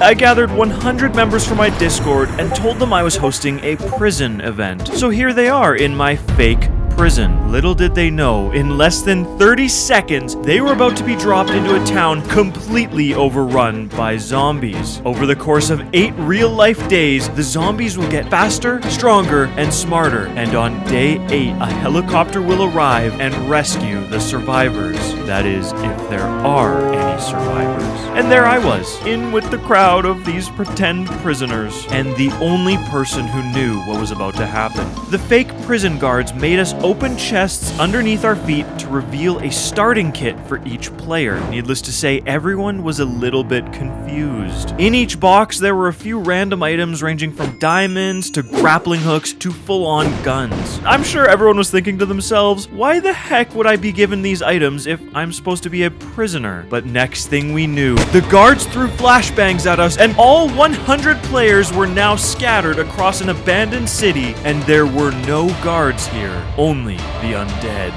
I gathered 100 members from my Discord and told them I was hosting a prison event. So here they are in my fake prison. Little did they know, in less than 30 seconds, they were about to be dropped into a town completely overrun by zombies. Over the course of 8 real-life days, the zombies will get faster, stronger, and smarter. And on day 8, a helicopter will arrive and rescue the survivors. That is, if there are any survivors. And there I was, in with the crowd of these pretend prisoners, and the only person who knew what was about to happen. The fake prison guards made us open chests underneath our feet to reveal a starting kit for each player. Needless to say, everyone was a little bit confused. In each box, there were a few random items ranging from diamonds to grappling hooks to full-on guns. I'm sure everyone was thinking to themselves, why the heck would I be given these items if I'm supposed to be a prisoner? But next thing we knew, the guards threw flashbangs at us, and all 100 players were now scattered across an abandoned city, and there were no guards here, only the undead.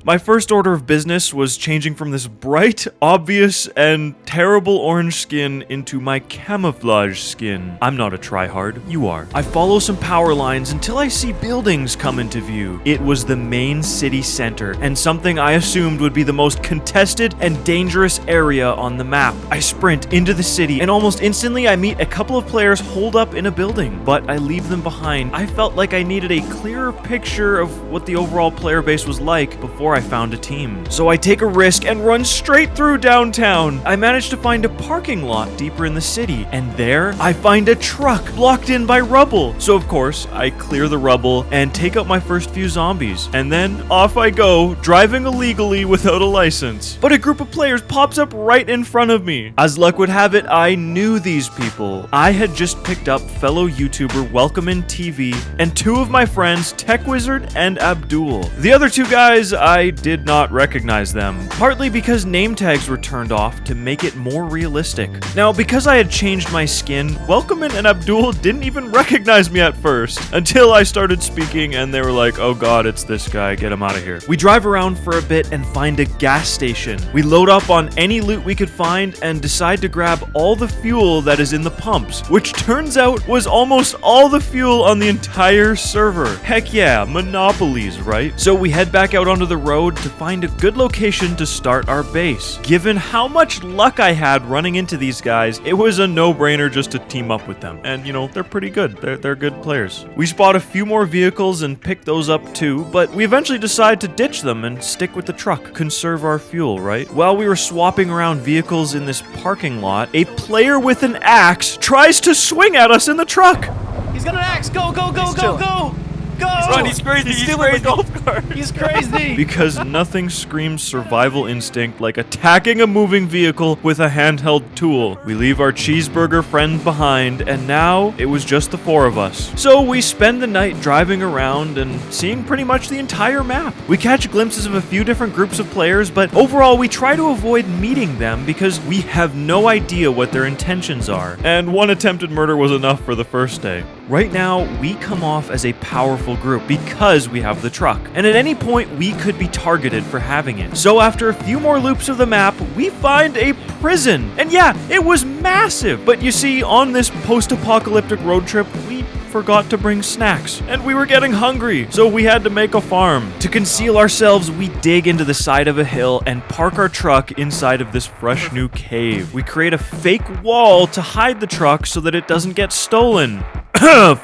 My first order of business was changing from this bright, obvious, and terrible orange skin into my camouflage skin. I'm not a tryhard, you are. I follow some power lines until I see buildings come into view. It was the main city center, and something I assumed would be the most contested and dangerous area on the map. I sprint into the city, and almost instantly I meet a couple of players holed up in a building, but I leave them behind. I felt like I needed a clearer picture of what the overall player base was like before I found a team. So I take a risk and run straight through downtown. I manage to find a parking lot deeper in the city, and there I find a truck blocked in by rubble. So of course, I clear the rubble and take out my first few zombies. And then off I go, driving illegally without a license. But a group of players pops up right in front of me. As luck would have it, I knew these people. I had just picked up fellow YouTuber Welcome TV and 2 of my friends, Tech Wizard and Abdul. The other 2 guys, I did not recognize them, partly because name tags were turned off to make it more realistic. Now, because I had changed my skin, Welcome and Abdul didn't even recognize me at first, until I started speaking and they were like, oh god, it's this guy, get him out of here. We drive around for a bit and find a gas station. We load up on any loot we could find and decide to grab all the fuel that is in the pumps, which turns out was almost all the fuel on the entire server. Heck yeah, monopolies, right? So we head back out onto the road to find a good location to start our base. Given how much luck I had running into these guys, it was a no-brainer just to team up with them. And you know, they're pretty good. They're good players. We spot a few more vehicles and pick those up too, but we eventually decide to ditch them and stick with the truck. Conserve our fuel, right? While we were swapping around vehicles in this parking lot, a player with an axe tries to swing at us in the truck. He's got an axe! Go, go, go, go, go! Go! Run, he's crazy, he's stealing the golf cart. He's crazy! Because nothing screams survival instinct like attacking a moving vehicle with a handheld tool. We leave our cheeseburger friend behind, and now it was just the 4 of us. So we spend the night driving around and seeing pretty much the entire map. We catch glimpses of a few different groups of players, but overall we try to avoid meeting them because we have no idea what their intentions are. And 1 attempted murder was enough for the first day. Right now, we come off as a powerful group because we have the truck, and at any point we could be targeted for having it. So after a few more loops of the map, we find a prison. And yeah, it was massive. But you see, on this post-apocalyptic road trip, we forgot to bring snacks, and we were getting hungry, so we had to make a farm. To conceal ourselves, we dig into the side of a hill and park our truck inside of this fresh new cave. We create a fake wall to hide the truck so that it doesn't get stolen.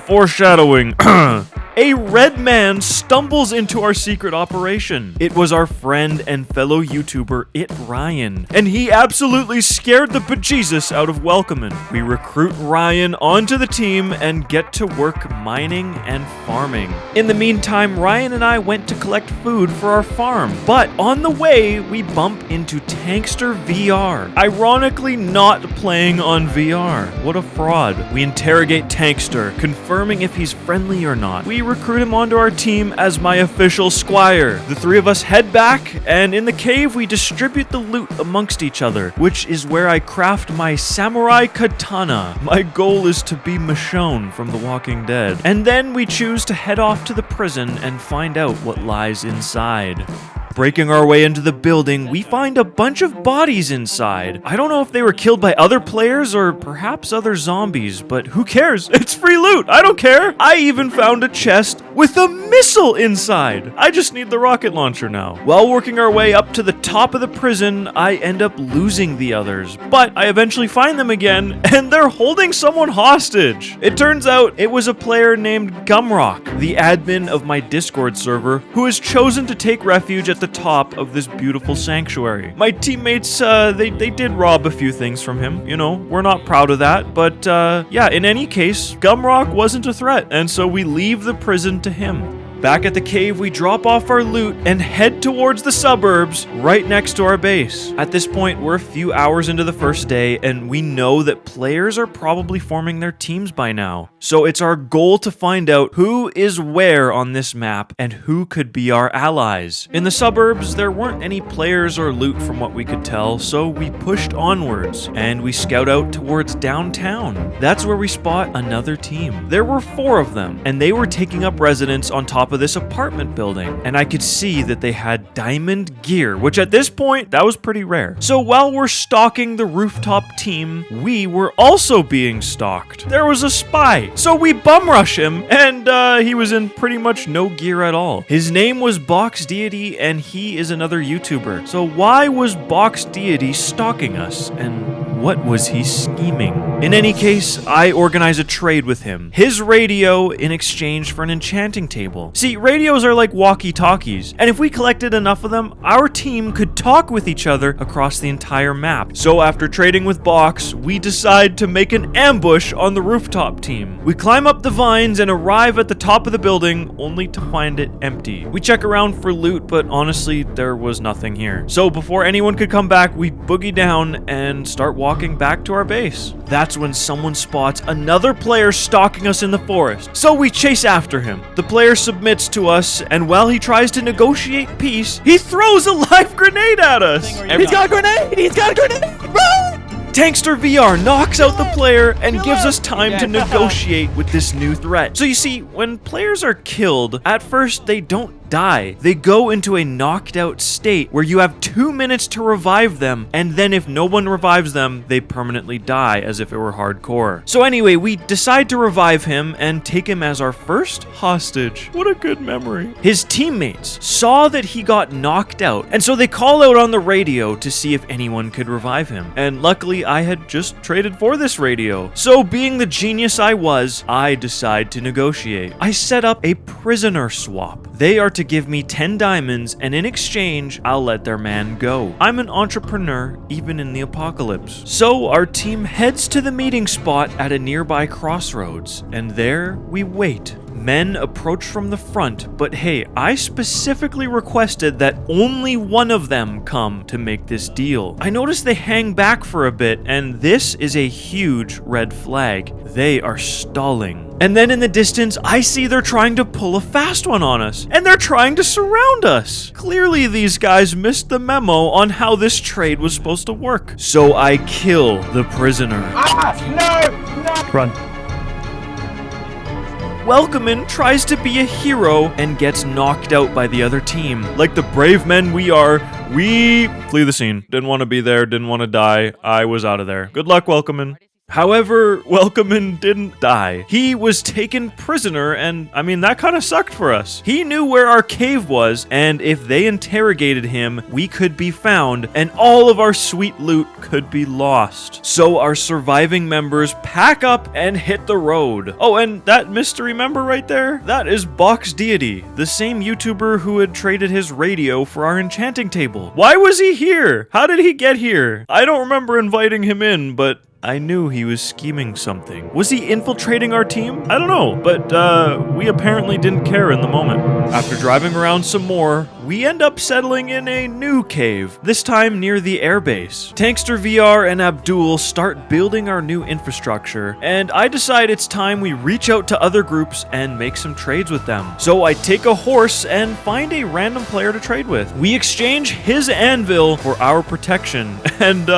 Foreshadowing. A red man stumbles into our secret operation. It was our friend and fellow YouTuber, Ryan, and he absolutely scared the bejesus out of Welcomin'. We recruit Ryan onto the team and get to work mining and farming. In the meantime, Ryan and I went to collect food for our farm, but on the way, we bump into Tankster VR. Ironically not playing on VR. What a fraud. We interrogate Tankster, confirming if he's friendly or not. We recruit him onto our team as my official squire. The 3 of us head back, and in the cave we distribute the loot amongst each other, which is where I craft my samurai katana. My goal is to be Michonne from The Walking Dead. And then we choose to head off to the prison and find out what lies inside. Breaking our way into the building, we find a bunch of bodies inside. I don't know if they were killed by other players or perhaps other zombies, but who cares? It's free loot. I don't care. I even found a chest with a missile inside. I just need the rocket launcher now. While working our way up to the top of the prison, I end up losing the others, but I eventually find them again, and they're holding someone hostage. It turns out it was a player named Gumrock, the admin of my Discord server, who has chosen to take refuge at the top of this beautiful sanctuary. My teammates, they did rob a few things from him. You know, we're not proud of that, but yeah, in any case, Gumrock wasn't a threat, and so we leave the prison to him. Back at the cave, we drop off our loot and head towards the suburbs right next to our base. At this point, we're a few hours into the first day, and we know that players are probably forming their teams by now. So it's our goal to find out who is where on this map and who could be our allies. In the suburbs, there weren't any players or loot from what we could tell, so we pushed onwards, and we scout out towards downtown. That's where we spot another team. There were 4 of them, and they were taking up residence on top of this apartment building, and I could see that they had diamond gear, which at this point, that was pretty rare. So while we're stalking the rooftop team, we were also being stalked. There was a spy, so we bum rush him, and he was in pretty much no gear at all. His name was Box Deity, and he is another YouTuber. So why was Box Deity stalking us, and what was he scheming? In any case, I organize a trade with him. His radio in exchange for an enchanting table. See, radios are like walkie-talkies, and if we collected enough of them, our team could talk with each other across the entire map. So after trading with Box, we decide to make an ambush on the rooftop team. We climb up the vines and arrive at the top of the building, only to find it empty. We check around for loot, but honestly, there was nothing here. So before anyone could come back, we boogie down and start walking back to our base. That's when someone spots another player stalking us in the forest. So we chase after him. The player submits to us, and while he tries to negotiate peace, he throws a live grenade at us. He's got a grenade! He's got a grenade! Run! Tankster VR knocks out the player and gives us time to negotiate with this new threat. So you see, when players are killed, at first they don't die. They go into a knocked out state where you have 2 minutes to revive them, and then if no one revives them, they permanently die as if it were hardcore. So anyway, we decide to revive him and take him as our first hostage. What a good memory. His teammates saw that he got knocked out, and so they call out on the radio to see if anyone could revive him. And luckily, I had just traded for this radio. So being the genius I was, I decide to negotiate. I set up a prisoner swap. They are to give me 10 diamonds, and in exchange, I'll let their man go. I'm an entrepreneur, even in the apocalypse. So our team heads to the meeting spot at a nearby crossroads, and there we wait. Men approach from the front, but hey, I specifically requested that only one of them come to make this deal. I notice they hang back for a bit, and this is a huge red flag. They are stalling. And then in the distance, I see they're trying to pull a fast one on us, and they're trying to surround us. Clearly, these guys missed the memo on how this trade was supposed to work. So I kill the prisoner. No! Run. Welcomin tries to be a hero and gets knocked out by the other team. Like the brave men we are, we flee the scene. Didn't want to be there, didn't want to die. I was out of there. Good luck, Welcomin. However, Welcomin didn't die. He was taken prisoner, and I mean, that kind of sucked for us. He knew where our cave was, and if they interrogated him, we could be found, and all of our sweet loot could be lost. So our surviving members pack up and hit the road. Oh, and that mystery member right there, that is Box Deity, the same YouTuber who had traded his radio for our enchanting table. Why was he here? How did he get here? I don't remember inviting him in, but I knew he was scheming something. Was he infiltrating our team? I don't know, but we apparently didn't care in the moment. After driving around some more, we end up settling in a new cave, this time near the airbase. Tankster VR and Abdul start building our new infrastructure, and I decide it's time we reach out to other groups and make some trades with them. So I take a horse and find a random player to trade with. We exchange his anvil for our protection, and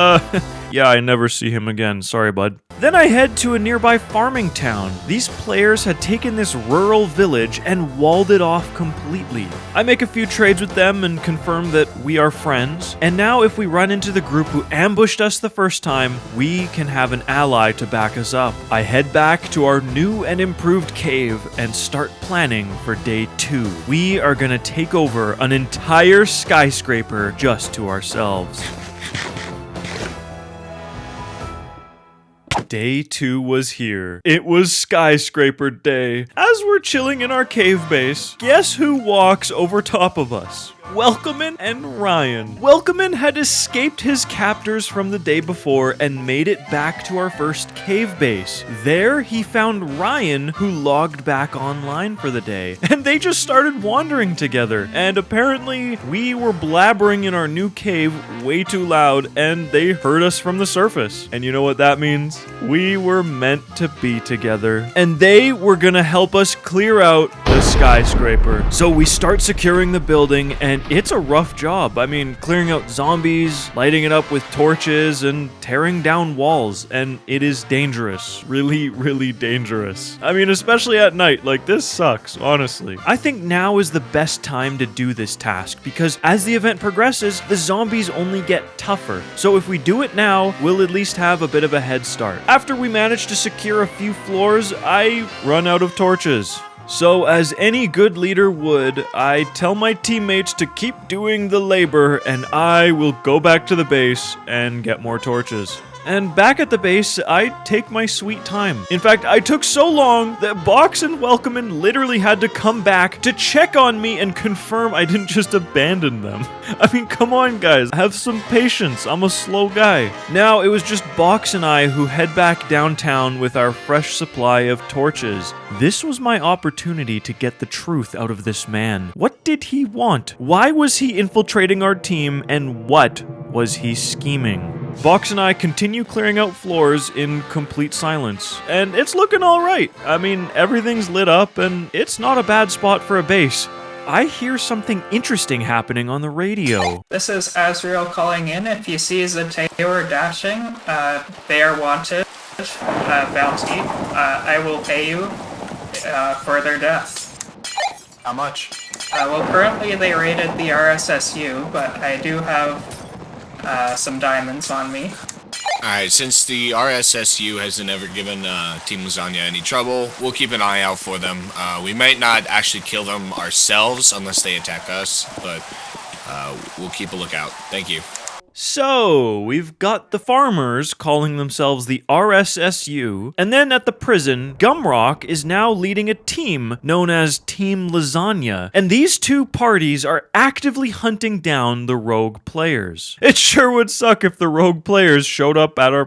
yeah, I never see him again. Sorry, bud. Then I head to a nearby farming town. These players had taken this rural village and walled it off completely. I make a few trades with them and confirm that we are friends, and now if we run into the group who ambushed us the first time, we can have an ally to back us up. I head back to our new and improved cave and start planning for day 2. We are gonna take over an entire skyscraper just to ourselves. Day 2 was here. It was skyscraper day. As we're chilling in our cave base, guess who walks over top of us? Welcomin and Ryan. Welcomin had escaped his captors from the day before and made it back to our first cave base. There, he found Ryan, who logged back online for the day, and they just started wandering together. And apparently, we were blabbering in our new cave way too loud, and they heard us from the surface. And you know what that means? We were meant to be together, and they were gonna help us clear out the skyscraper. So we start securing the building, and it's a rough job. I mean, clearing out zombies, lighting it up with torches, and tearing down walls. And it is dangerous. Really, really dangerous. I mean, especially at night. Like, this sucks, honestly. I think now is the best time to do this task, because as the event progresses, the zombies only get tougher. So if we do it now, we'll at least have a bit of a head start. After we manage to secure a few floors, I run out of torches. So, as any good leader would, I tell my teammates to keep doing the labor, and I will go back to the base and get more torches. And back at the base, I take my sweet time. In fact, I took so long that Box and Welcomin literally had to come back to check on me and confirm I didn't just abandon them. I mean, come on, guys. Have some patience. I'm a slow guy. Now, it was just Box and I who head back downtown with our fresh supply of torches. This was my opportunity to get the truth out of this man. What did he want? Why was he infiltrating our team, and what was he scheming? Box and I continue clearing out floors in complete silence, and it's looking alright. I mean, everything's lit up, and it's not a bad spot for a base. I hear something interesting happening on the radio. This is Azrael calling in. If you see Zateo or Dashing, they are wanted. Bounty. I will pay you for their death. How much? Well, currently they raided the RSSU, but I do have some diamonds on me. Alright, since the RSSU hasn't ever given Team Lasagna any trouble, we'll keep an eye out for them. We might not actually kill them ourselves unless they attack us, but we'll keep a lookout. Thank you. So, we've got the farmers calling themselves the RSSU, and then at the prison, Gumrock is now leading a team known as Team Lasagna, and these two parties are actively hunting down the rogue players. It sure would suck if the rogue players showed up at our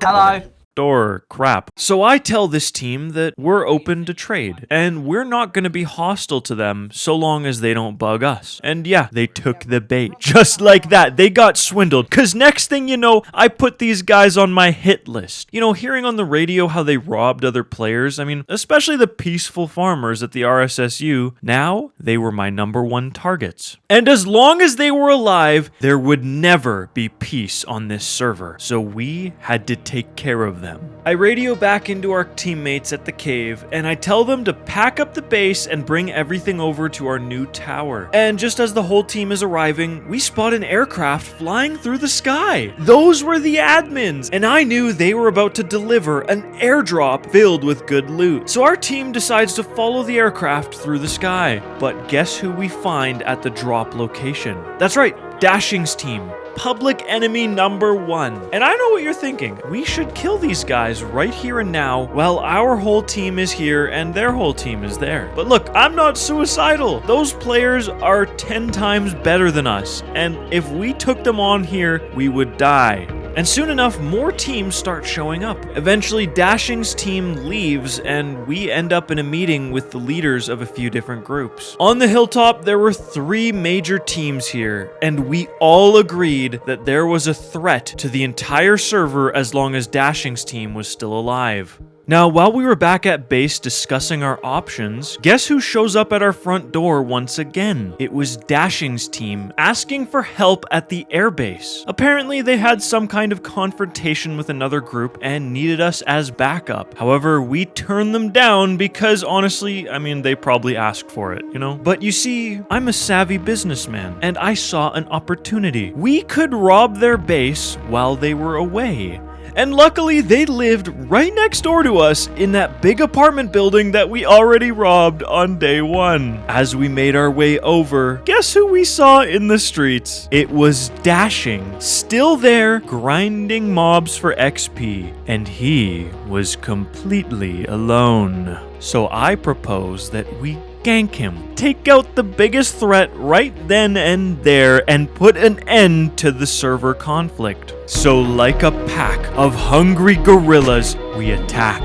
door. Crap. So I tell this team that we're open to trade, and we're not going to be hostile to them so long as they don't bug us. And yeah, they took the bait. Just like that, they got swindled, because next thing you know, I put these guys on my hit list. You know, hearing on the radio how they robbed other players, I mean, especially the peaceful farmers at the RSSU, now they were my #1 targets. And as long as they were alive, there would never be peace on this server, so we had to take care of them. I radio back into our teammates at the cave, and I tell them to pack up the base and bring everything over to our new tower. And just as the whole team is arriving, we spot an aircraft flying through the sky. Those were the admins, and I knew they were about to deliver an airdrop filled with good loot. So our team decides to follow the aircraft through the sky. But guess who we find at the drop location? That's right, Dashing's team. Public enemy #1. And I know what you're thinking. We should kill these guys right here and now while our whole team is here and their whole team is there. But look, I'm not suicidal. Those players are 10 times better than us. And if we took them on here, we would die. And soon enough, more teams start showing up. Eventually, Dashing's team leaves, and we end up in a meeting with the leaders of a few different groups. On the hilltop, there were 3 major teams here, and we all agreed that there was a threat to the entire server as long as Dashing's team was still alive. Now, while we were back at base discussing our options, guess who shows up at our front door once again? It was Dashing's team, asking for help at the airbase. Apparently, they had some kind of confrontation with another group and needed us as backup. However, we turned them down because honestly, I mean, they probably asked for it, you know? But you see, I'm a savvy businessman, and I saw an opportunity. We could rob their base while they were away. And luckily, they lived right next door to us in that big apartment building that we already robbed on day one. As we made our way over, guess who we saw in the streets? It was Dashing, still there, grinding mobs for XP, and he was completely alone. So I propose that we gank him, take out the biggest threat right then and there, and put an end to the server conflict. So like a pack of hungry gorillas, we attack.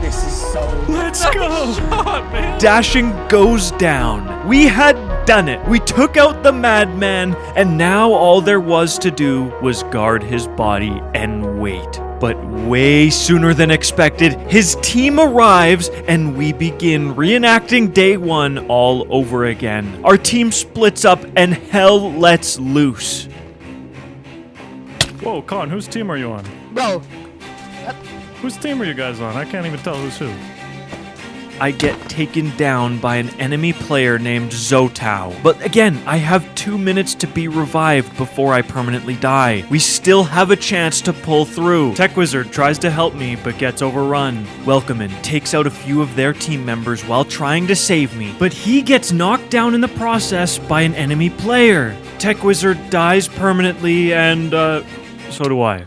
This is so. Let's go! Dashing goes down. We had done it. We took out the madman, and now all there was to do was guard his body and wait. But way sooner than expected, his team arrives and we begin reenacting day one all over again. Our team splits up and hell lets loose. Whoa, Con, whose team are you on? Bro, Whose team are you guys on? I can't even tell who's who. I get taken down by an enemy player named Zotao. But again, I have 2 minutes to be revived before I permanently die. We still have a chance to pull through. Tech Wizard tries to help me, but gets overrun. Welcomin takes out a few of their team members while trying to save me, but he gets knocked down in the process by an enemy player. Tech Wizard dies permanently, and so do I.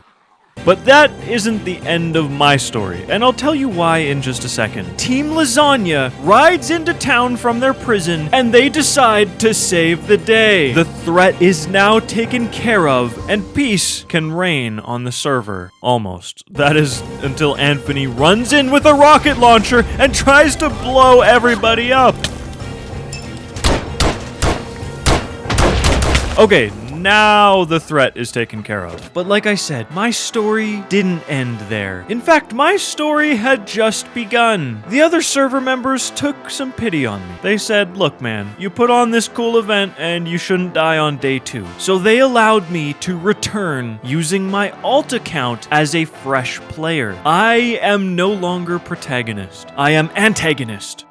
But that isn't the end of my story, and I'll tell you why in just a second. Team Lasagna rides into town from their prison, and they decide to save the day. The threat is now taken care of, and peace can reign on the server. Almost. That is until Anthony runs in with a rocket launcher and tries to blow everybody up. Okay, now the threat is taken care of. But like I said, my story didn't end there. In fact, my story had just begun. The other server members took some pity on me. They said, look man, you put on this cool event and you shouldn't die on day 2. So they allowed me to return using my alt account as a fresh player. I am no longer protagonist. I am antagonist.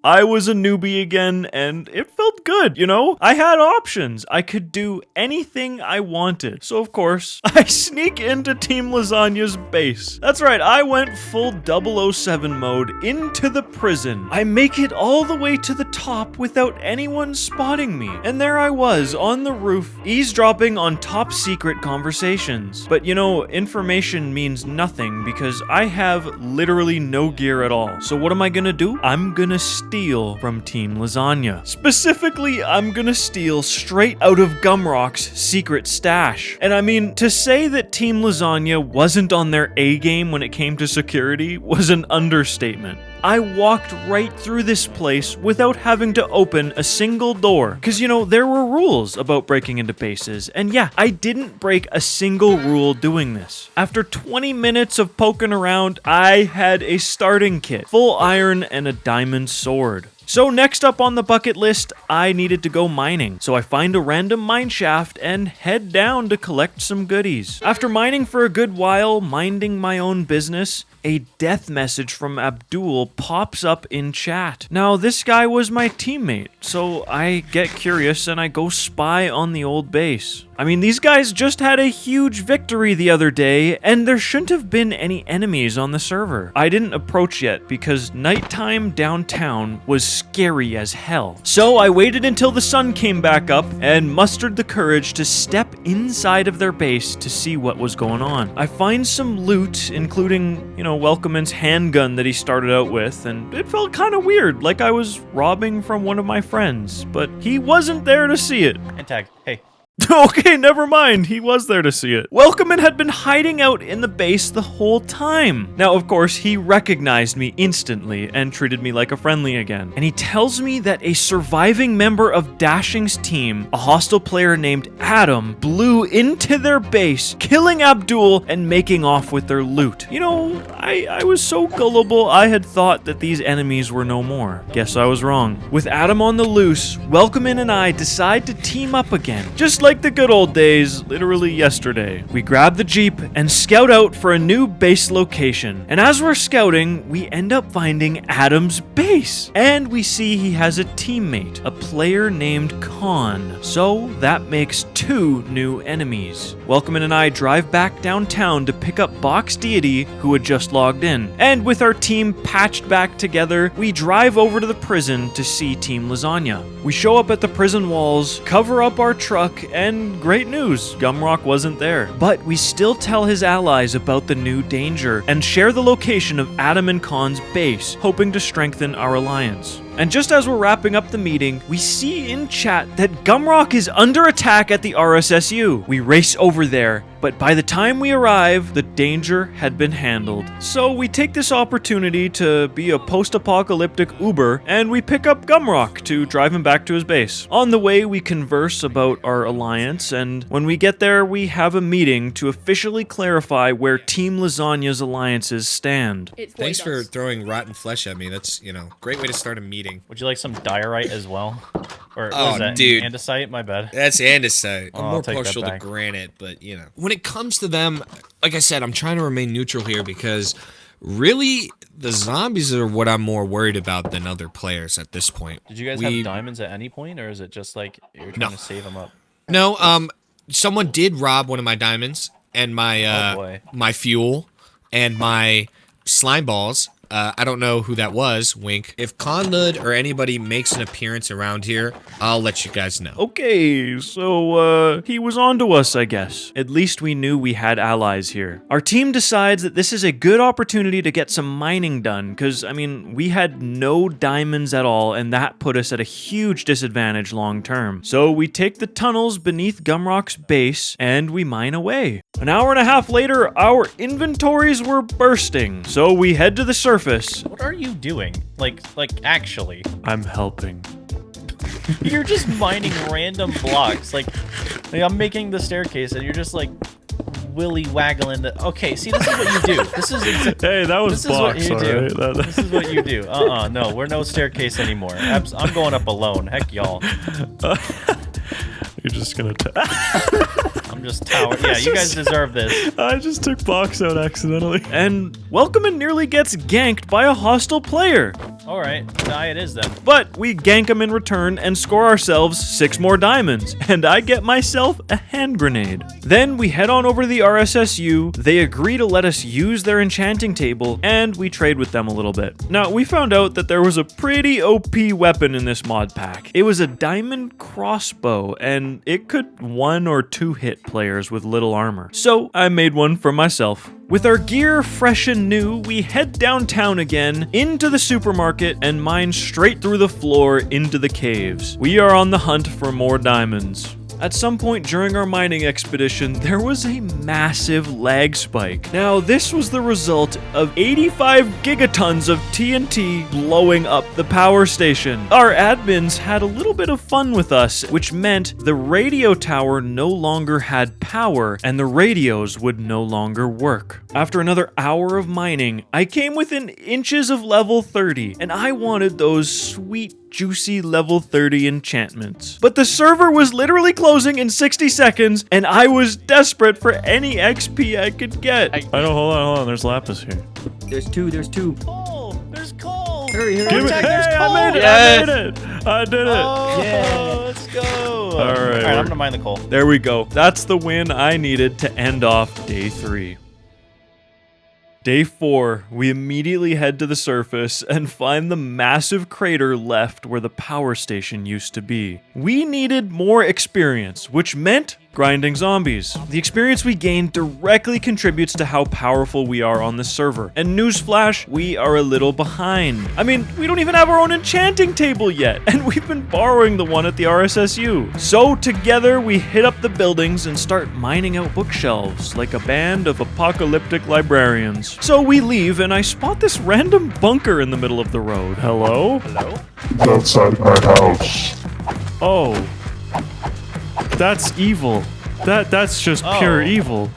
I was a newbie again, and it felt good, you know? I had options. I could do anything I wanted. So, of course, I sneak into Team Lasagna's base. That's right, I went full 007 mode into the prison. I make it all the way to the top without anyone spotting me. And there I was, on the roof, eavesdropping on top secret conversations. But, you know, information means nothing because I have literally no gear at all. So what am I gonna do? I'm gonna steal from Team Lasagna. Specifically, I'm gonna steal straight out of Gumrock's secret stash. And I mean, to say that Team Lasagna wasn't on their A game when it came to security was an understatement. I walked right through this place without having to open a single door. Cause you know, there were rules about breaking into bases, and yeah, I didn't break a single rule doing this. After 20 minutes of poking around, I had a starting kit, full iron and a diamond sword. So next up on the bucket list, I needed to go mining. So I find a random mine shaft and head down to collect some goodies. After mining for a good while, minding my own business, a death message from Abdul pops up in chat. Now, this guy was my teammate, so I get curious and I go spy on the old base. I mean, these guys just had a huge victory the other day, and there shouldn't have been any enemies on the server. I didn't approach yet because nighttime downtown was scary as hell. So I waited until the sun came back up and mustered the courage to step inside of their base to see what was going on. I find some loot, including, you know, Welcomin's handgun that he started out with, and it felt kind of weird, like I was robbing from one of my friends, but he wasn't there to see it. and tag. Hey. Okay, never mind. He was there to see it. Welcomin had been hiding out in the base the whole time. Now, of course, he recognized me instantly and treated me like a friendly again. And he tells me that a surviving member of Dashing's team, a hostile player named Adam, blew into their base, killing Abdul and making off with their loot. You know, I was so gullible, I had thought that these enemies were no more. Guess I was wrong. With Adam on the loose, Welcomin and I decide to team up again. Just like the good old days, literally yesterday. We grab the Jeep and scout out for a new base location. And as we're scouting, we end up finding Adam's base. And we see he has a teammate, a player named Khan. So that makes 2 new enemies. Welcomin and I drive back downtown to pick up Box Deity, who had just logged in. And with our team patched back together, we drive over to the prison to see Team Lasagna. We show up at the prison walls, cover up our truck, and great news, Gumrock wasn't there. But we still tell his allies about the new danger and share the location of Adam and Khan's base, hoping to strengthen our alliance. And just as we're wrapping up the meeting, we see in chat that Gumrock is under attack at the RSSU. We race over there, but by the time we arrive, the danger had been handled. So we take this opportunity to be a post-apocalyptic Uber, and we pick up Gumrock to drive him back to his base. On the way, we converse about our alliance, and when we get there, we have a meeting to officially clarify where Team Lasagna's alliances stand. Thanks for throwing rotten flesh at me. That's, great way to start a meeting. Would you like some diorite as well? Or Oh, was that dude. andesite? My bad. That's andesite. I'm I'll more take that partial to back. granite, but When it comes to them, like I said, I'm trying to remain neutral here because really the zombies are what I'm more worried about than other players at this point. Did you guys have diamonds at any point, or is it just like you're trying to save them up? No, someone did rob one of my diamonds and my boy. my fuel and my slime balls. I don't know who that was, wink. If Conlud or anybody makes an appearance around here, I'll let you guys know. Okay, so, he was onto us, I guess. At least we knew we had allies here. Our team decides that this is a good opportunity to get some mining done, because, we had no diamonds at all, and that put us at a huge disadvantage long term. So we take the tunnels beneath Gumrock's base, and we mine away. An hour and a half later, our inventories were bursting, so we head to the surface. What are you doing? Like actually? I'm helping. You're just mining random blocks. Like I'm making the staircase, and you're just like willy waggling. Okay, see, this is what you do. This is Hey, that was this is what box, you do. alright? This is what you do. No, we're no staircase anymore. I'm going up alone. Heck, y'all. You're just gonna. I'm just tower. Yeah, you guys deserve this. I just took box out accidentally. And Welcomin nearly gets ganked by a hostile player. All right, die it is then. But we gank him in return and score ourselves 6 more diamonds, and I get myself a hand grenade. Then we head on over to the RSSU, they agree to let us use their enchanting table, and we trade with them a little bit. Now, we found out that there was a pretty OP weapon in this mod pack. It was a diamond crossbow, and it could 1 or 2 hit players with little armor. So I made one for myself. With our gear fresh and new, we head downtown again, into the supermarket, and mine straight through the floor into the caves. We are on the hunt for more diamonds. At some point during our mining expedition, there was a massive lag spike. Now, this was the result of 85 gigatons of TNT blowing up the power station. Our admins had a little bit of fun with us, which meant the radio tower no longer had power and the radios would no longer work. After another hour of mining, I came within inches of level 30, and I wanted those sweet juicy level 30 enchantments. But the server was literally closing in 60 seconds, and I was desperate for any XP I could get. I know, hold on. There's Lapis here. There's two. Coal! There's coal! Hurry. Give it. Contact, Hey, there's coal! I made it! Yes. I did it! Oh, Yeah. let's go! Alright, I'm gonna mine the coal. There we go. That's the win I needed to end off day 3. Day 4, we immediately head to the surface and find the massive crater left where the power station used to be. We needed more experience, which meant grinding zombies. The experience we gain directly contributes to how powerful we are on this server. And newsflash, we are a little behind. I mean, we don't even have our own enchanting table yet, and we've been borrowing the one at the RSSU. So together, we hit up the buildings and start mining out bookshelves like a band of apocalyptic librarians. So we leave, and I spot this random bunker in the middle of the road. Hello? It's outside my house. Oh. That's evil. That's just pure evil.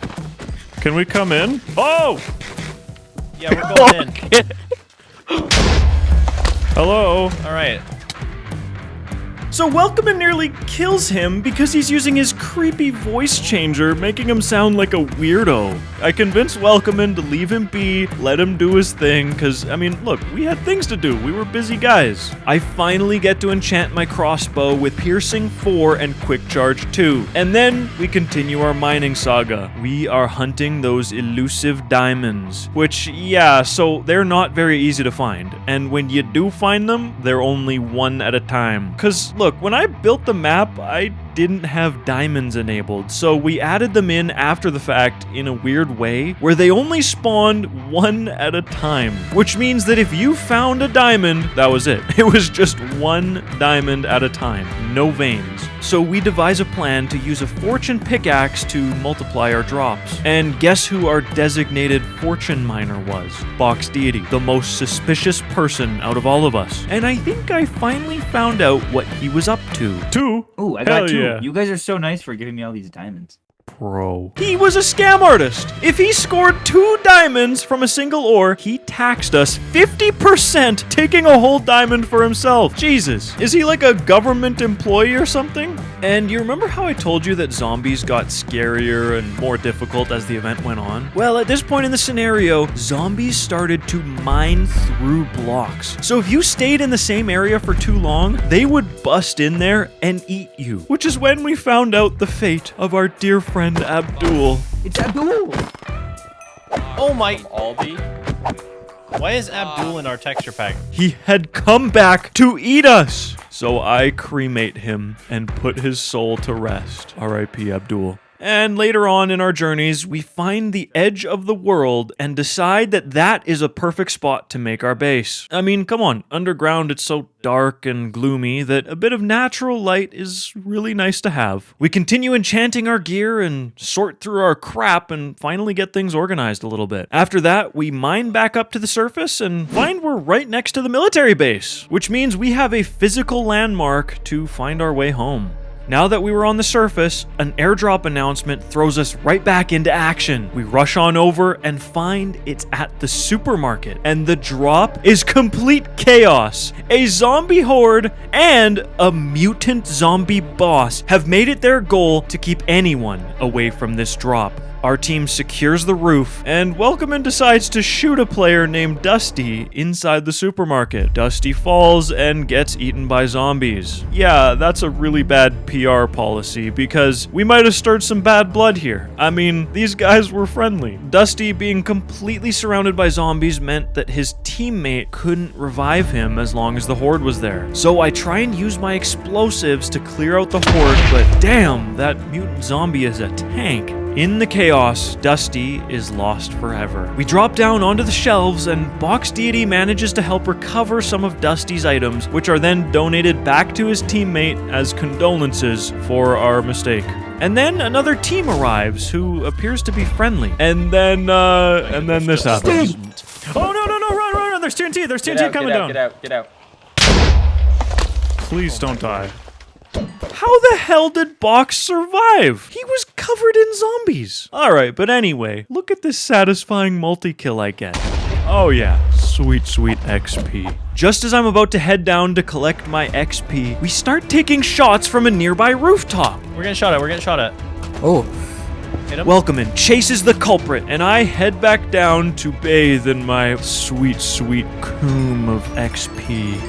Can we come in? Oh! Yeah, we're going in. Hello? Alright. So Welcomin nearly kills him because he's using his creepy voice changer, making him sound like a weirdo. I convinced Welcomin to leave him be, let him do his thing, because, I mean, look, we had things to do. We were busy guys. I finally get to enchant my crossbow with Piercing 4 and Quick Charge 2. And then we continue our mining saga. We are hunting those elusive diamonds, which, yeah, so they're not very easy to find. And when you do find them, they're only one at a time. Because, look, when I built the map, I didn't have diamonds enabled, so we added them in after the fact in a weird way, where they only spawned one at a time. Which means that if you found a diamond, that was it. It was just one diamond at a time, no veins. So we devise a plan to use a fortune pickaxe to multiply our drops. And guess who our designated fortune miner was? Box Deity, the most suspicious person out of all of us. And I think I finally found out what he was up to. Two? Ooh, I Hell got 2. yeah. You guys are so nice for giving me all these diamonds. Bro. He was a scam artist. If he scored 2 diamonds from a single ore, he taxed us 50%, taking a whole diamond for himself. Jesus. Is he like a government employee or something? And you remember how I told you that zombies got scarier and more difficult as the event went on? Well, at this point in the scenario, zombies started to mine through blocks. So if you stayed in the same area for too long, they would bust in there and eat you. Which is when we found out the fate of our dear friend Abdul. It's Abdul! Oh my Aldi. Why is Abdul in our texture pack? He had come back to eat us. So I cremate him and put his soul to rest. R.I.P. Abdul. And later on in our journeys, we find the edge of the world and decide that that is a perfect spot to make our base. I mean, come on, underground it's so dark and gloomy that a bit of natural light is really nice to have. We continue enchanting our gear and sort through our crap and finally get things organized a little bit. After that, we mine back up to the surface and find we're right next to the military base, which means we have a physical landmark to find our way home. Now that we were on the surface, an airdrop announcement throws us right back into action. We rush on over and find it's at the supermarket, and the drop is complete chaos. A zombie horde and a mutant zombie boss have made it their goal to keep anyone away from this drop. Our team secures the roof, and Welcomin decides to shoot a player named Dusty inside the supermarket. Dusty falls and gets eaten by zombies. Yeah, that's a really bad PR policy, because we might have stirred some bad blood here. I mean, these guys were friendly. Dusty being completely surrounded by zombies meant that his teammate couldn't revive him as long as the horde was there. So I try and use my explosives to clear out the horde, but damn, that mutant zombie is a tank. In the chaos, Dusty is lost forever. We drop down onto the shelves, and Box Deity manages to help recover some of Dusty's items, which are then donated back to his teammate as condolences for our mistake. And then another team arrives who appears to be friendly. And then this happens. Oh, no, run, there's TNT, coming down. Get out. Please don't die. How the hell did Box survive? He was covered in zombies. Alright, but anyway, look at this satisfying multi-kill I get. Oh yeah, sweet XP. Just as I'm about to head down to collect my XP, we start taking shots from a nearby rooftop. We're getting shot at. Oh. Hit him. Welcomin chases the culprit, and I head back down to bathe in my sweet coom of XP.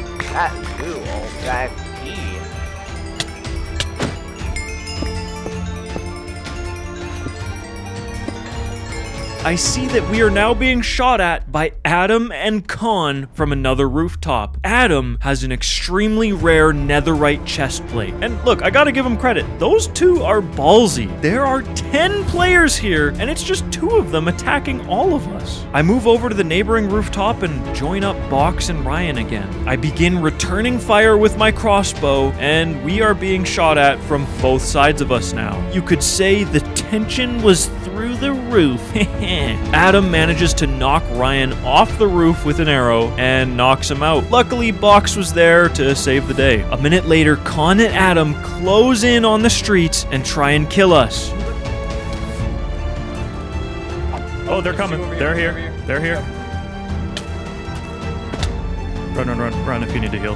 I see that we are now being shot at by Adam and Khan from another rooftop. Adam has an extremely rare netherite chest plate. And look, I gotta give him credit. Those two are ballsy. There are 10 players here, and it's just 2 of them attacking all of us. I move over to the neighboring rooftop and join up Box and Ryan again. I begin returning fire with my crossbow, and we are being shot at from both sides of us now. You could say the tension was through the roof. Adam manages to knock Ryan off the roof with an arrow and knocks him out. Luckily, Box was there to save the day. A minute later, Khan and Adam close in on the streets and try and kill us. Oh, they're coming. They're here. They're here. Run, run, run, run if you need to heal.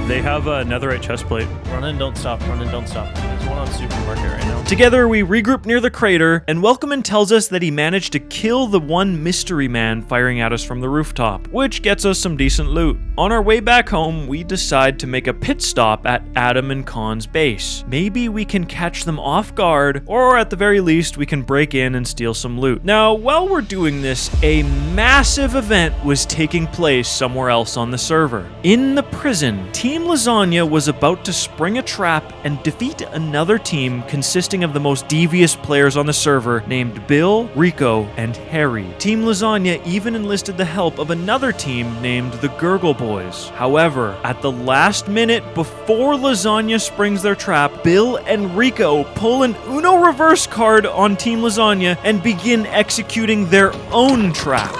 They have a netherite chest plate. Run and don't stop. Run and don't stop. There's one on supermarket right now. Together, we regroup near the crater, and Welcomen tells us that he managed to kill the one mystery man firing at us from the rooftop, which gets us some decent loot. On our way back home, we decide to make a pit stop at Adam and Khan's base. Maybe we can catch them off guard, or at the very least, we can break in and steal some loot. Now, while we're doing this, a massive event was taking place somewhere else on the server. In the prison, Team Lasagna was about to spring a trap and defeat another team consisting of the most devious players on the server named Bill, Rico, and Harry. Team Lasagna even enlisted the help of another team named the Gurgle Boys. However, at the last minute before Lasagna springs their trap, Bill and Rico pull an Uno reverse card on Team Lasagna and begin executing their own trap.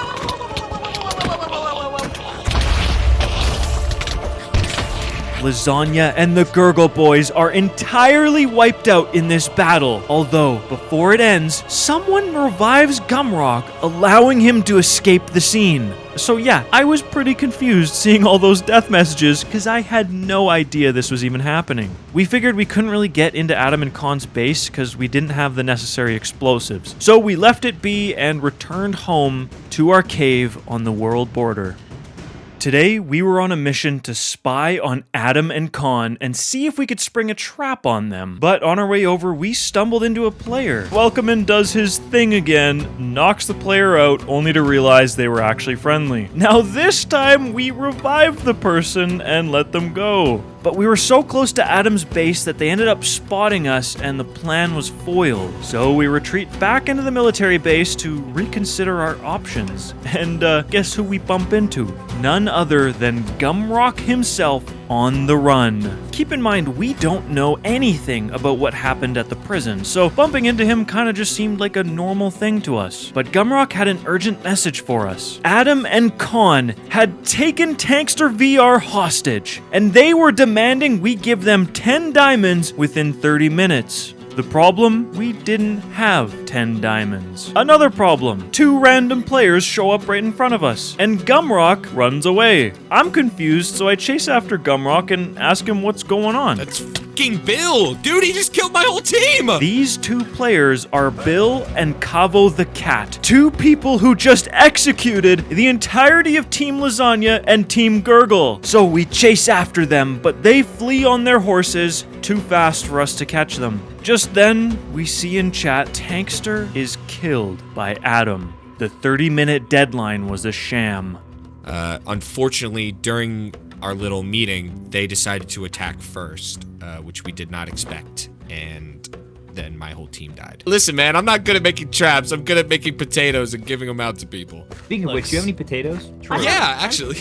Lasagna and the Gurgle Boys are entirely wiped out in this battle, although before it ends, someone revives Gumrock, allowing him to escape the scene. So yeah, I was pretty confused seeing all those death messages because I had no idea this was even happening. We figured we couldn't really get into Adam and Khan's base because we didn't have the necessary explosives. So we left it be and returned home to our cave on the world border. Today, we were on a mission to spy on Adam and Khan and see if we could spring a trap on them. But on our way over, we stumbled into a player. Welcomen does his thing again, knocks the player out, only to realize they were actually friendly. Now this time, we revived the person and let them go. But we were so close to Adam's base that they ended up spotting us and the plan was foiled. So we retreat back into the military base to reconsider our options. And guess who we bump into? None other than Gumrock himself on the run. Keep in mind, we don't know anything about what happened at the prison, so bumping into him kind of just seemed like a normal thing to us. But Gumrock had an urgent message for us. Adam and Khan had taken Tankster VR hostage, and they were demanding we give them 10 diamonds within 30 minutes. The problem? We didn't have 10 diamonds. Another problem. 2 random players show up right in front of us, and Gumrock runs away. I'm confused, so I chase after Gumrock and ask him what's going on. That's fucking Bill! Dude, he just killed my whole team! These 2 players are Bill and Cavo the Cat. 2 people who just executed the entirety of Team Lasagna and Team Gurgle. So we chase after them, but they flee on their horses, too fast for us to catch them. Just then, we see in chat, Tankster is killed by Adam. The 30-minute deadline was a sham. Unfortunately, during our little meeting, they decided to attack first, which we did not expect, and then my whole team died. Listen, man, I'm not good at making traps. I'm good at making potatoes and giving them out to people. Speaking of which, do you have any potatoes? Yeah, actually.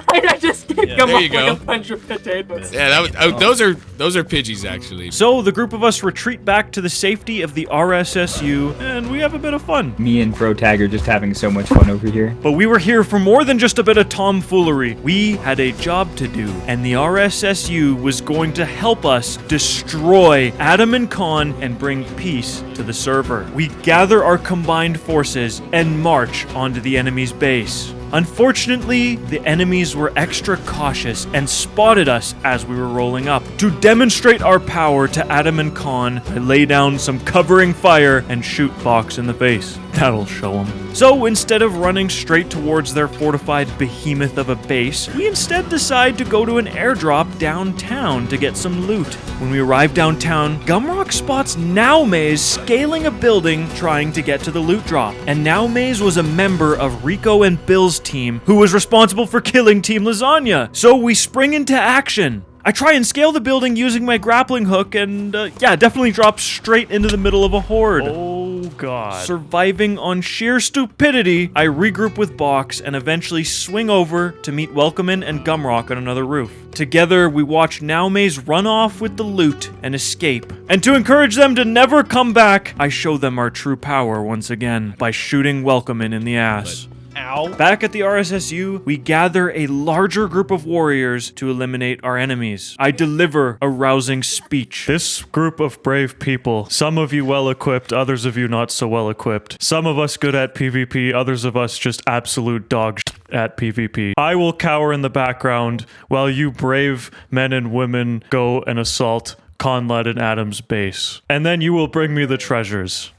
I just gave him there you go. a bunch of potatoes. Yeah, that was, those are Pidgeys, actually. So the group of us retreat back to the safety of the RSSU, and we have a bit of fun. Me and Frotag are just having so much fun over here. But we were here for more than just a bit of tomfoolery. We had a job to do, and the RSSU was going to help us destroy Adam and Khan and bring peace to the server. We gather our combined forces and march onto the enemy's base. Unfortunately, the enemies were extra cautious and spotted us as we were rolling up. To demonstrate our power to Adam and Khan, I lay down some covering fire and shoot Box in the face. That'll show them. So instead of running straight towards their fortified behemoth of a base, we instead decide to go to an airdrop downtown to get some loot. When we arrive downtown, Gumrock spots Nowmaze scaling a building trying to get to the loot drop. And Nowmaze was a member of Rico and Bill's team who was responsible for killing Team Lasagna. So we spring into action. I try and scale the building using my grappling hook and, yeah, definitely drop straight into the middle of a horde. Oh god. Surviving on sheer stupidity, I regroup with Box and eventually swing over to meet Welcomin and Gumrock on another roof. Together, we watch Nowmaze run off with the loot and escape. And to encourage them to never come back, I show them our true power once again by shooting Welcomin in the ass. Ow. Back at the RSSU, we gather a larger group of warriors to eliminate our enemies. I deliver a rousing speech. This group of brave people, some of you well equipped, others of you not so well equipped. Some of us good at PvP, others of us just absolute dog shit at PvP. I will cower in the background while you brave men and women go and assault Conlad and Adam's base. And then you will bring me the treasures.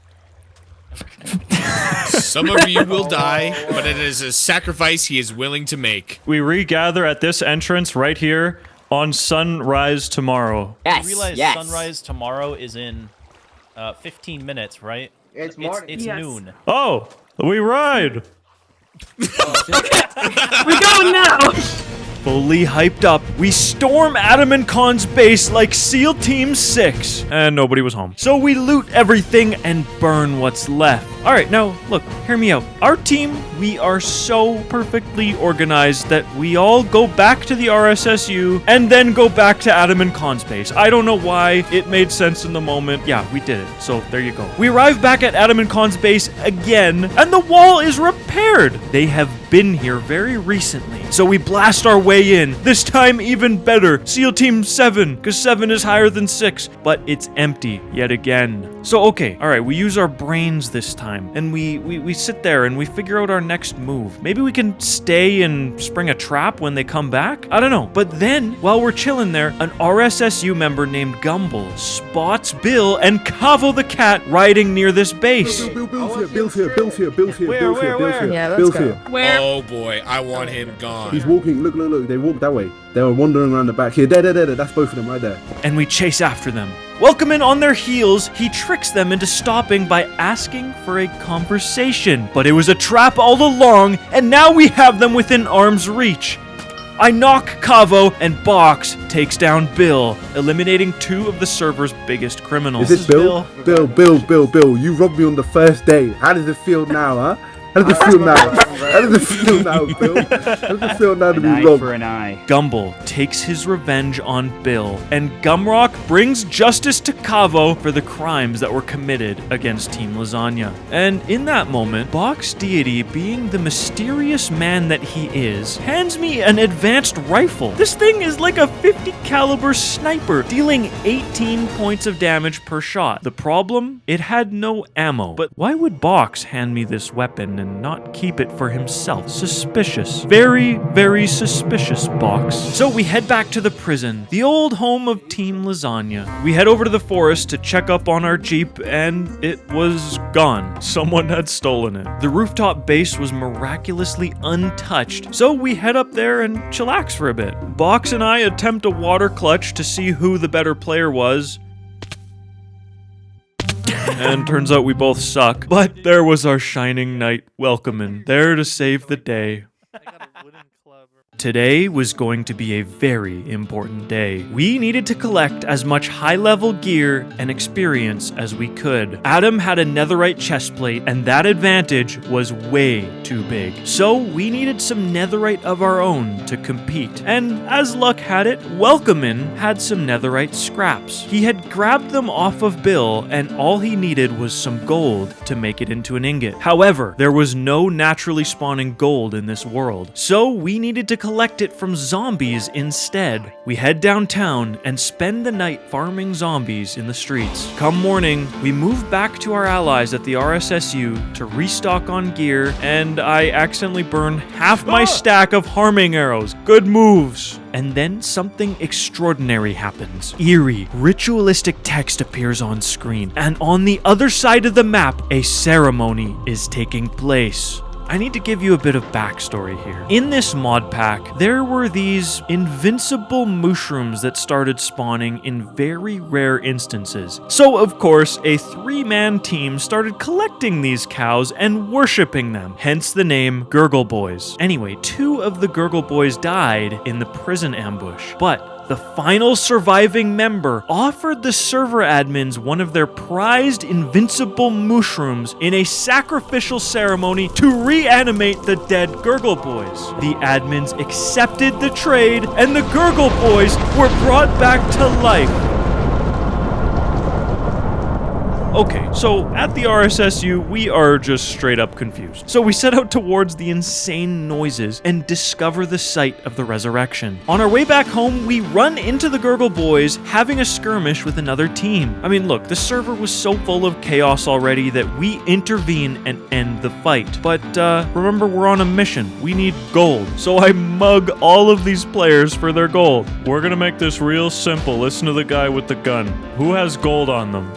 Some of you will die, but it is a sacrifice he is willing to make. We regather at this entrance right here on sunrise tomorrow. You realize sunrise tomorrow is in 15 minutes, right? It's morning. It's noon. Oh, we ride. We're going now. Fully hyped up, we storm Adam and Khan's base like SEAL Team 6. And nobody was home. So we loot everything and burn what's left. Alright, now, look, hear me out. Our team, we are so perfectly organized that we all go back to the RSSU and then go back to Adam and Khan's base. I don't know why. It made sense in the moment. Yeah, we did it. So there you go. We arrive back at Adam and Khan's base again, and the wall is repaired. They have been here very recently. So we blast our way in. This time even better. SEAL Team 7, because 7 is higher than 6, but it's empty yet again. So okay, alright, we use our brains this time, and we sit there and we figure out our next move. Maybe we can stay and spring a trap when they come back? I don't know. But then, while we're chilling there, an RSSU member named Gumble spots Bill and Kavo the cat riding near this base. Bill's here. Where? Yeah, let's go. Where? Oh boy, I want him gone. He's walking. Look. They walked that way. They were wandering around the back here. There. That's both of them right there. And we chase after them. Welcomin on their heels, he tricks them into stopping by asking for a conversation. But it was a trap all along, and now we have them within arm's reach. I knock Kavo, and Box takes down Bill, eliminating 2 of the server's biggest criminals. Is this Bill? Bill, you robbed me on the first day. How does it feel now, huh? How does it feel now? How does it feel now, Bill? How does it feel now to be robbed? For an eye. Gumble takes his revenge on Bill, and Gumrock brings justice to Kavo for the crimes that were committed against Team Lasagna. And in that moment, Box Deity, being the mysterious man that he is, hands me an advanced rifle. This thing is like a 50 caliber sniper, dealing 18 points of damage per shot. The problem? It had no ammo. But why would Box hand me this weapon and not keep it for himself? Suspicious. Very, very suspicious, Box. So we head back to the prison, the old home of Team Lasagna. We head over to the forest to check up on our Jeep, and it was gone. Someone had stolen it. The rooftop base was miraculously untouched, so we head up there and chillax for a bit. Box and I attempt a water clutch to see who the better player was. And turns out we both suck. But there was our shining knight, Welcomin, there to save the day. Today was going to be a very important day. We needed to collect as much high-level gear and experience as we could. Adam had a netherite chestplate, and that advantage was way too big. So we needed some netherite of our own to compete. And as luck had it, Welcomin had some netherite scraps. He had grabbed them off of Bill, and all he needed was some gold to make it into an ingot. However, there was no naturally spawning gold in this world, so we needed decided to collect it from zombies instead. We head downtown and spend the night farming zombies in the streets. Come morning, we move back to our allies at the RSSU to restock on gear, and I accidentally burn half my stack of harming arrows. Good moves. And then something extraordinary happens. Eerie, ritualistic text appears on screen, and on the other side of the map, a ceremony is taking place. I need to give you a bit of backstory here. In this mod pack, there were these invincible mushrooms that started spawning in very rare instances. So, of course, a 3-man team started collecting these cows and worshipping them, hence the name Gurgle Boys. Anyway, 2 of the Gurgle Boys died in the prison ambush, but the final surviving member offered the server admins one of their prized invincible mushrooms in a sacrificial ceremony to reanimate the dead Gurgle Boys. The admins accepted the trade, and the Gurgle Boys were brought back to life. Okay, so at the RSSU, we are just straight up confused. So we set out towards the insane noises and discover the site of the resurrection. On our way back home, we run into the Gurgle Boys having a skirmish with another team. I mean, look, the server was so full of chaos already that we intervene and end the fight. But remember, we're on a mission. We need gold. So I mug all of these players for their gold. We're gonna make this real simple. Listen to the guy with the gun. Who has gold on them?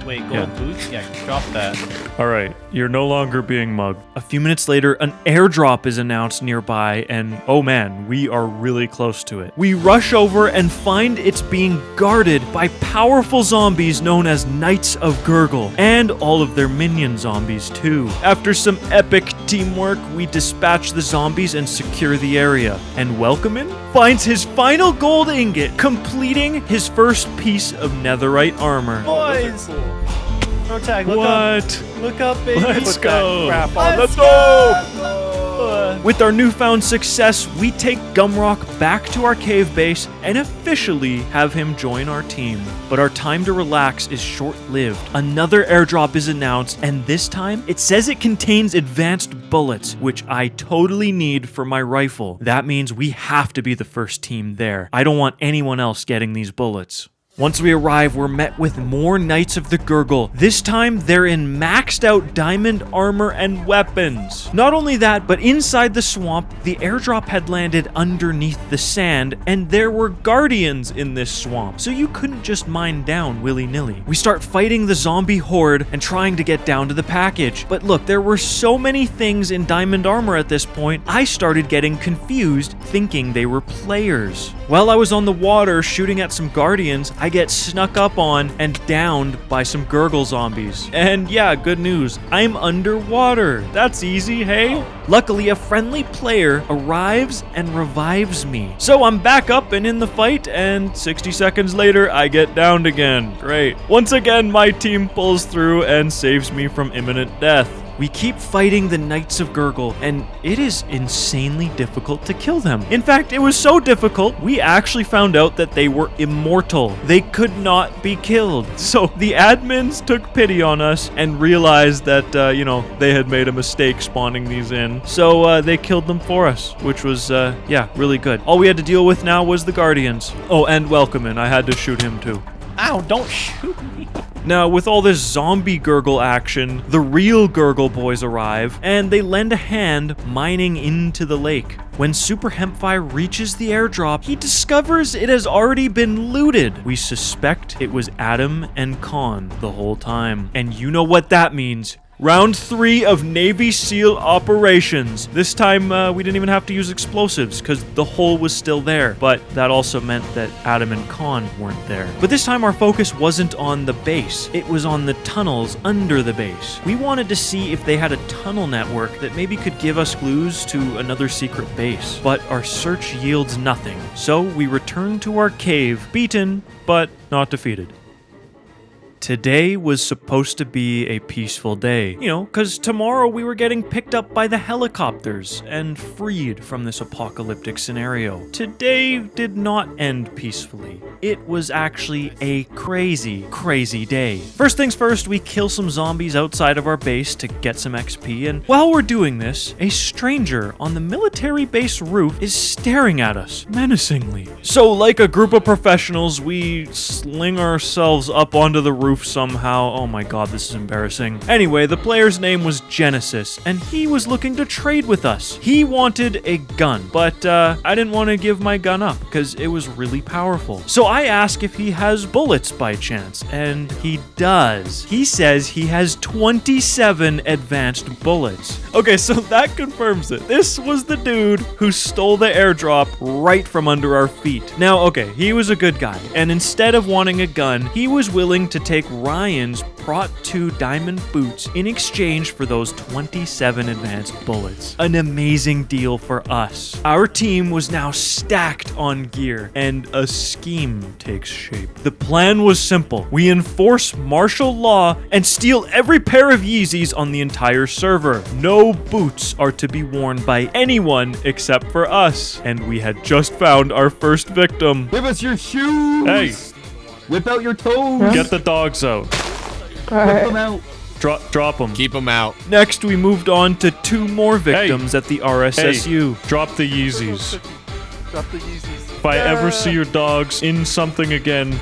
Wait, gold boots? Yeah, drop that. All right, you're no longer being mugged. A few minutes later, an airdrop is announced nearby, and oh man, we are really close to it. We rush over and find it's being guarded by powerful zombies known as Knights of Gurgle, and all of their minion zombies too. After some epic teamwork, we dispatch the zombies and secure the area. And Welcomin finds his final gold ingot, completing his first piece of netherite armor. Boys! No tag, look up. What? Look up, baby. Let's go. Crap on. Let's Let's go! With our newfound success, we take Gumrock back to our cave base and officially have him join our team. But our time to relax is short-lived. Another airdrop is announced, and this time, it says it contains advanced bullets, which I totally need for my rifle. That means we have to be the first team there. I don't want anyone else getting these bullets. Once we arrive, we're met with more Knights of the Gurgle. This time, they're in maxed out diamond armor and weapons. Not only that, but inside the swamp, the airdrop had landed underneath the sand, and there were guardians in this swamp, so you couldn't just mine down willy-nilly. We start fighting the zombie horde and trying to get down to the package. But look, there were so many things in diamond armor at this point, I started getting confused, thinking they were players. While I was on the water shooting at some guardians, I get snuck up on and downed by some Gurgle zombies. And yeah, good news, I'm underwater. That's easy, hey? Luckily, a friendly player arrives and revives me. So I'm back up and in the fight, and 60 seconds later, I get downed again. Great. Once again, my team pulls through and saves me from imminent death. We keep fighting the Knights of Gurgle, and it is insanely difficult to kill them. In fact, it was so difficult, we actually found out that they were immortal. They could not be killed. So the admins took pity on us and realized that, they had made a mistake spawning these in. So they killed them for us, which was, really good. All we had to deal with now was the Guardians. Oh, and Welcomin. I had to shoot him too. Ow, don't shoot me. Now, with all this zombie Gurgle action, the real Gurgle Boys arrive, and they lend a hand mining into the lake. When Super Hempfire reaches the airdrop, he discovers it has already been looted. We suspect it was Adam and Khan the whole time. And you know what that means. Round 3 of Navy SEAL operations. This time, we didn't even have to use explosives because the hole was still there. But that also meant that Adam and Khan weren't there. But this time, our focus wasn't on the base. It was on the tunnels under the base. We wanted to see if they had a tunnel network that maybe could give us clues to another secret base. But our search yields nothing. So we return to our cave, beaten, but not defeated. Today was supposed to be a peaceful day. You know, because tomorrow we were getting picked up by the helicopters and freed from this apocalyptic scenario. Today did not end peacefully. It was actually a crazy, crazy day. First things first, we kill some zombies outside of our base to get some XP, and while we're doing this, a stranger on the military base roof is staring at us menacingly. So, like a group of professionals, we sling ourselves up onto the roof somehow. Oh my god, this is embarrassing. Anyway, the player's name was Genesis, and he was looking to trade with us. He wanted a gun, but I didn't want to give my gun up because it was really powerful. So I asked if he has bullets by chance, and he does. He says he has 27 advanced bullets. Okay, so that confirms it. This was the dude who stole the airdrop right from under our feet. Now, okay, he was a good guy, and instead of wanting a gun, he was willing to take Ryan's Prot 2 diamond boots in exchange for those 27 advanced bullets. An amazing deal for us. Our team was now stacked on gear, and a scheme takes shape. The plan was simple. We enforce martial law and steal every pair of Yeezys on the entire server. No boots are to be worn by anyone except for us. And we had just found our first victim. Give us your shoes. Hey, Whip out your toes. get the dogs out. Whip them out. Drop them. Keep them out. Next, we moved on to 2 more victims at the RSSU. Hey, drop the Yeezys. Drop the Yeezys. If I ever see your dogs in something again,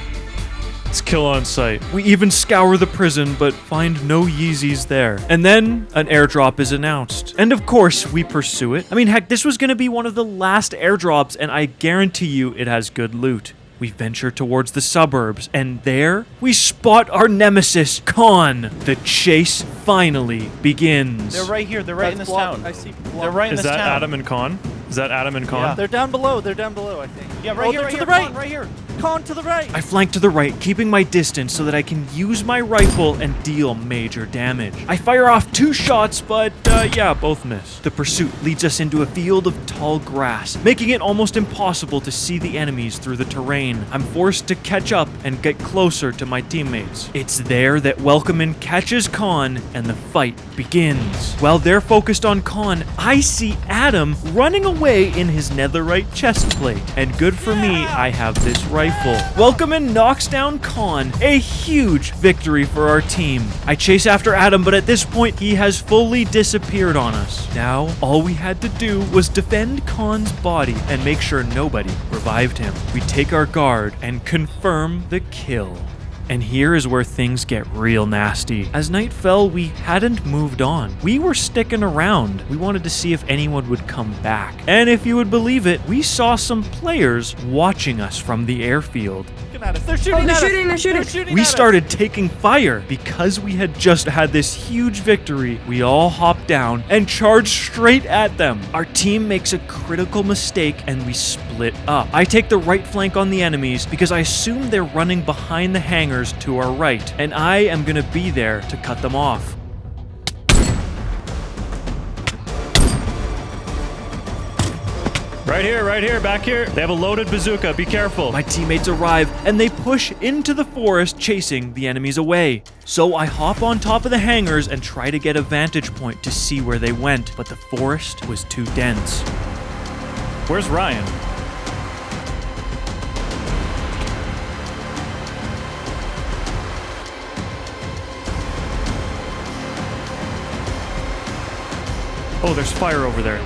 it's kill on sight. We even scour the prison, but find no Yeezys there. And then an airdrop is announced. And of course, we pursue it. I mean, heck, this was gonna be one of the last airdrops, and I guarantee you it has good loot. We venture towards the suburbs, and there we spot our nemesis, Khan. The chase finally begins. They're right here. They're right in this town. I see. They're right in Is this that town. Adam and Khan? Is that Adam and Khan? Yeah. They're down below. They're down below, I think. Yeah, right here. They're Right to here. the right. Come on, right here. Con to the right. I flank to the right, keeping my distance so that I can use my rifle and deal major damage. I fire off 2 shots, but yeah, both miss. The pursuit leads us into a field of tall grass, making it almost impossible to see the enemies through the terrain. I'm forced to catch up and get closer to my teammates. It's there that Welcomin catches Khan and the fight begins. While they're focused on Khan, I see Adam running away in his netherite chestplate. And good for me, I have this rifle. Welcomin knocks down Khan, a huge victory for our team. I chase after Adam, but at this point, he has fully disappeared on us. Now, all we had to do was defend Khan's body and make sure nobody revived him. We take our guard and confirm the kill. And here is where things get real nasty. As night fell, we hadn't moved on. We were sticking around. We wanted to see if anyone would come back. And if you would believe it, we saw some players watching us from the airfield. They're shooting they're at us. shooting, they're shooting. They're shooting We at us. started taking fire. Because we had just had this huge victory, we all hopped down and charged straight at them. Our team makes a critical mistake and we split up. I take the right flank on the enemies because I assume they're running behind the hangars to our right, and I am gonna be there to cut them off. Right here, back here. They have a loaded bazooka. Be careful. My teammates arrive and they push into the forest, chasing the enemies away. So I hop on top of the hangars and try to get a vantage point to see where they went, but the forest was too dense. Where's Ryan? Oh, there's fire over there.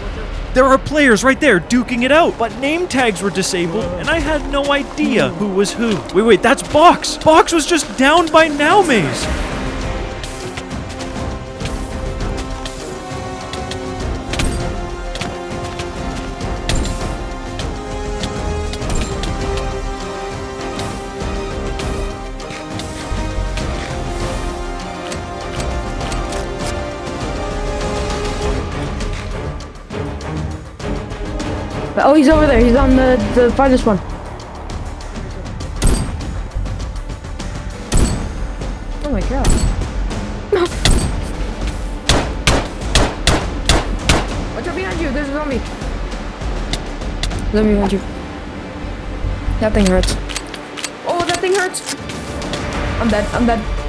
There are players right there duking it out, but name tags were disabled and I had no idea who was who. Wait, that's Box! Box was just down by Now Maze! Oh, he's over there. He's on the farthest one. Oh my god. Watch out behind you. There's a zombie. Zombie behind you. That thing hurts. Oh, that thing hurts. I'm dead. I'm dead.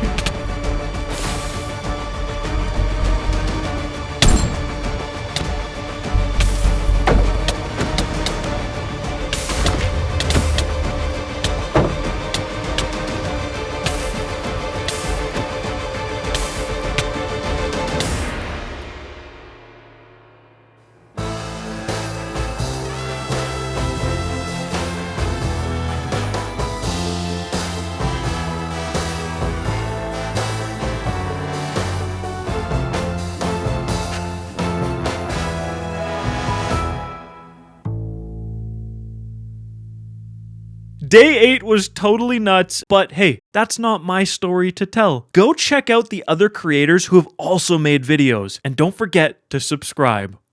Day 8 was totally nuts, but hey, that's not my story to tell. Go check out the other creators who have also made videos, and don't forget to subscribe.